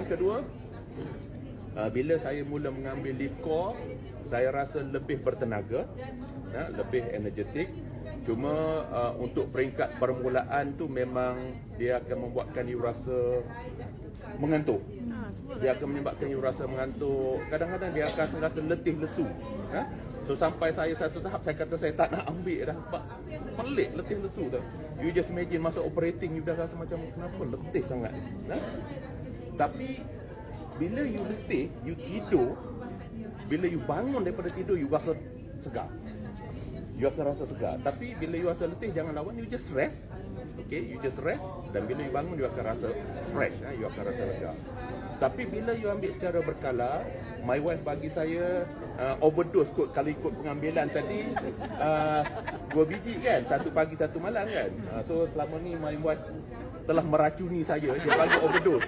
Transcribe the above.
kedua, bila saya mula mengambil leave core, saya rasa lebih bertenaga, lebih energetik. Cuma untuk peringkat permulaan tu memang dia akan membuatkan you rasa mengantuk. Dia akan menyebabkan you rasa mengantuk. Kadang-kadang dia akan rasa letih lesu. So sampai saya satu tahap saya kata saya tak nak ambil dah sebab pelik letih lesu tu. You just imagine masa operating you dah rasa macam kenapa letih sangat. Tapi bila you letih, you tidur, bila you bangun daripada tidur you rasa segar. You akan rasa segar. Tapi bila you rasa letih, jangan lawan, you just rest. Okay, you just rest. Dan bila you bangun, you akan rasa fresh. You akan rasa lega. Tapi bila you ambil secara berkala, my wife bagi saya overdose kot kalau ikut pengambilan tadi. 2 biji kan, 1 pagi 1 malam kan. So selama ni my wife telah meracuni saya, dia bagi overdose.